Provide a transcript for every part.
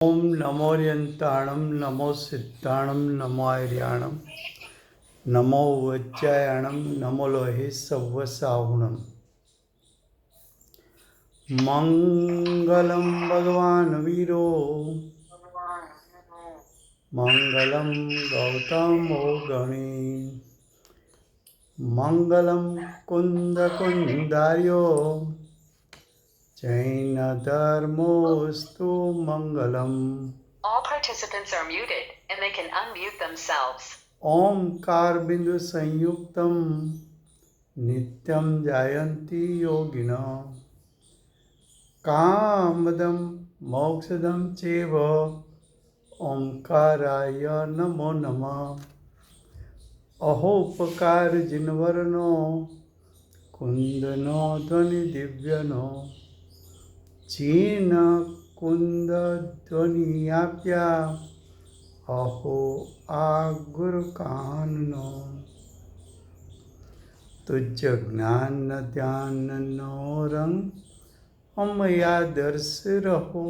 ओम नमोर्यंताणं नमो सिद्धाणं नमो आर्याणं नमो वज्रायणं नमो लोहे सव्वसाहुणं। मंगलं भगवान् वीरो मंगलं गौतमो गणे मंगलं कुन्दकुन्दार्यो जैन धर्मोस्तु मंगलम्। All participants are muted and they can unmute themselves. ओंकार बिंदु संयुक्तम नित्यं जायन्ति योगिनः कामदं मोक्षदं चैव ओंकाराय नमो नमः। अहोपकार जिनवरनो कुंदनो ध्वनि दिव्यनो चीन कुंद ध्वनियाप्या अहो आ गुरु कानो तुझ ज्ञान ध्यान नो रंग हम या दर्श रहो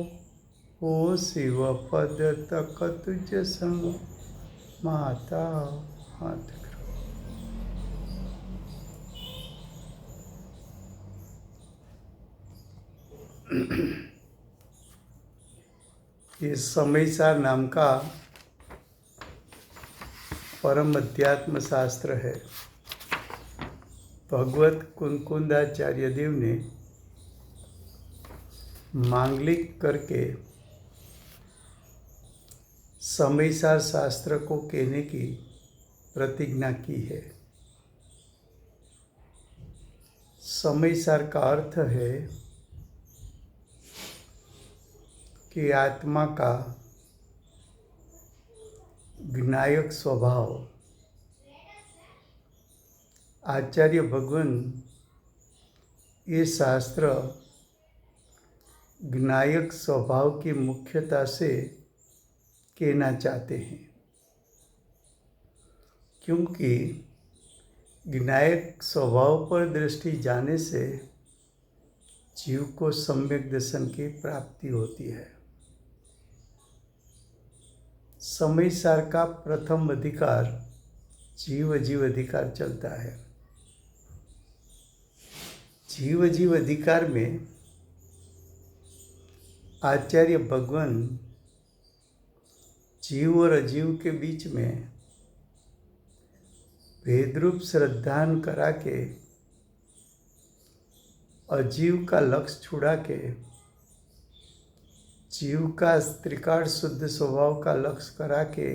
हो शिव पद तक तुझ संग माता हाथ करो। ये समयसार नाम का परम अध्यात्म शास्त्र है। भगवत कुंकुंदाचार्य देव ने मांगलिक करके समयसार शास्त्र को कहने की प्रतिज्ञा की है। समयसार का अर्थ है कि आत्मा का ज्ञायक स्वभाव। आचार्य भगवान ये शास्त्र ज्ञायक स्वभाव की मुख्यता से कहना चाहते हैं, क्योंकि ज्ञायक स्वभाव पर दृष्टि जाने से जीव को सम्यक दर्शन की प्राप्ति होती है। समयसार का प्रथम अधिकार जीव अधिकार चलता है। जीव अधिकार में आचार्य भगवान जीव और अजीव के बीच में भेदरूप श्रद्धान करा के अजीव का लक्ष्य छुड़ा के जीव का त्रिकाल शुद्ध स्वभाव का लक्ष्य करा के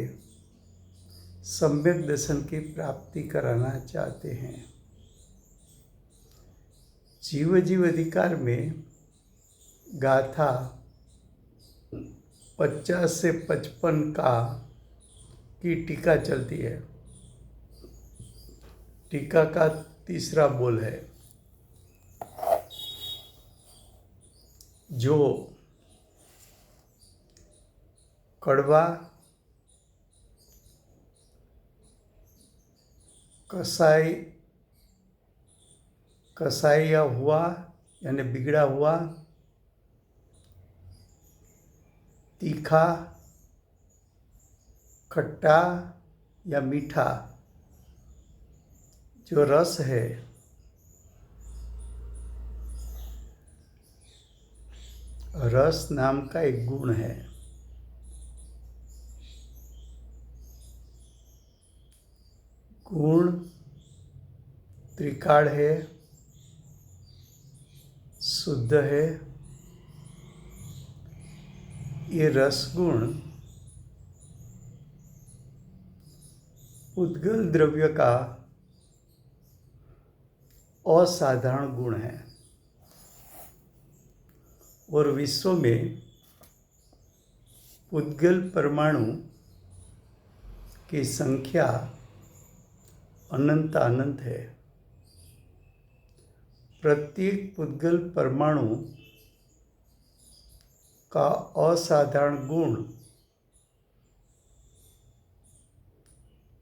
सम्यक दर्शन की प्राप्ति कराना चाहते हैं। जीव अधिकार में गाथा 50 से 55 की टीका चलती है। टीका का तीसरा बोल है, जो कड़वा कसाया हुआ यानी बिगड़ा हुआ, तीखा, खट्टा या मीठा जो रस है, रस नाम का एक गुण है। गुण त्रिकाल है, शुद्ध है। ये रसगुण उद्गल द्रव्य का असाधारण गुण है और विश्व में उद्गल परमाणु की संख्या अनंत है। प्रत्येक उद्गल परमाणु का असाधारण गुण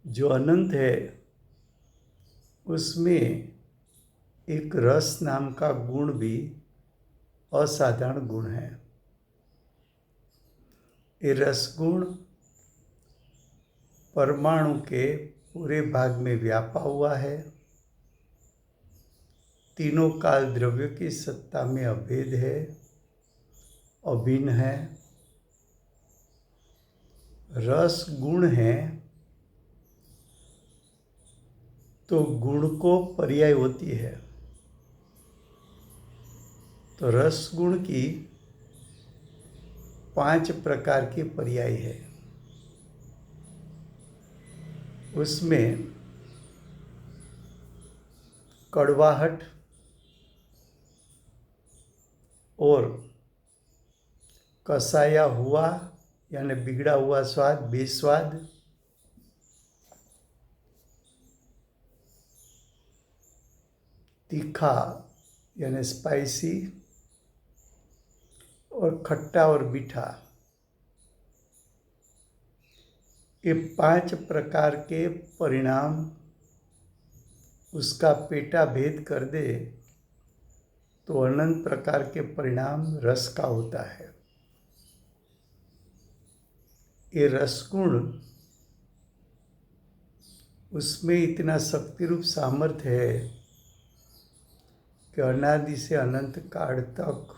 जो अनंत है, उसमें एक रस नाम का गुण भी असाधारण गुण है। ये रसगुण परमाणु के पूरे भाग में व्यापा हुआ है। तीनों काल द्रव्य की सत्ता में अभेद है, अभिन्न है। रस गुण है तो गुण को पर्याय होती है। तो रस गुण की 5 प्रकार की पर्याय है। उसमें कड़वाहट और कसाया हुआ यानी बिगड़ा हुआ स्वाद, बेस्वाद, तीखा यानी स्पाइसी, और खट्टा और मीठा, ये 5 प्रकार के परिणाम उसका पेटा भेद कर दे तो अनंत प्रकार के परिणाम रस का होता है। ये रसगुण उसमें इतना शक्ति रूप सामर्थ्य है कि अनादि से अनंत काल तक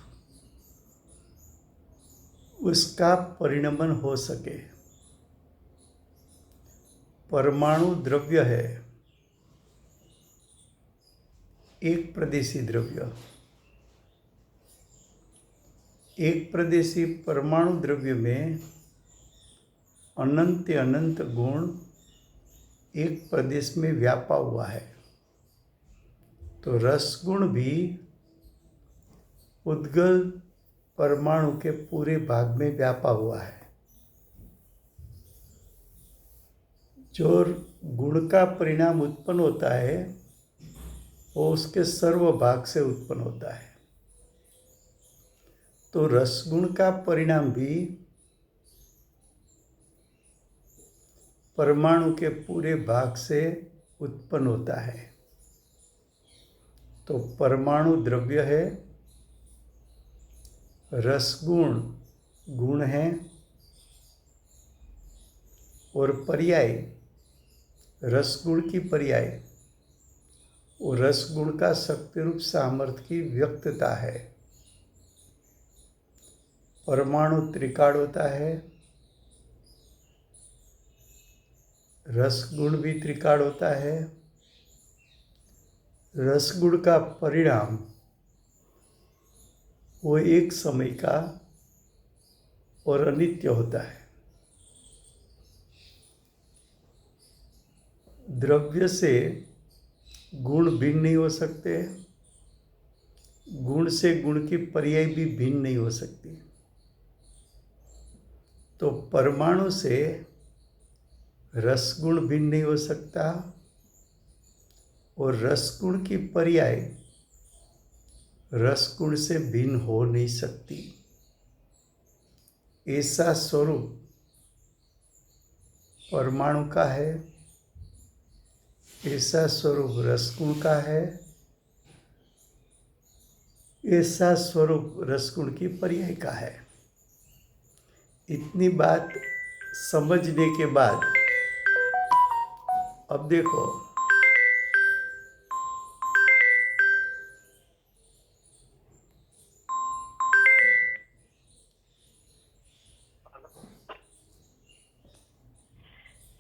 उसका परिणमन हो सके। परमाणु द्रव्य है, एक प्रदेशी द्रव्य। एक प्रदेशी परमाणु द्रव्य में अनंत अनंत गुण एक प्रदेश में व्यापा हुआ है। तो रसगुण भी उद्गल परमाणु के पूरे भाग में व्यापा हुआ है। जो गुण का परिणाम उत्पन्न होता है वो उसके सर्व भाग से उत्पन्न होता है। तो रसगुण का परिणाम भी परमाणु के पूरे भाग से उत्पन्न होता है। तो परमाणु द्रव्य है, रसगुण गुण है, और पर्याय रसगुण की पर्याय वो रसगुण का शक्ति रूप सामर्थ्य की व्यक्तता है। परमाणु त्रिकाल होता है, रसगुण भी त्रिकाल होता है। रसगुण का परिणाम वो एक समय का और अनित्य होता है। द्रव्य से गुण भिन्न नहीं हो सकते, गुण से गुण की पर्याय भी भिन्न नहीं हो सकती। तो परमाणु से रसगुण भिन्न नहीं हो सकता और रसगुण की पर्याय रसगुण से भिन्न हो नहीं सकती। ऐसा स्वरूप परमाणु का है, ऐसा स्वरूप रसगुण का है, ऐसा स्वरूप रसगुण की पर्याय का है। इतनी बात समझने के बाद अब देखो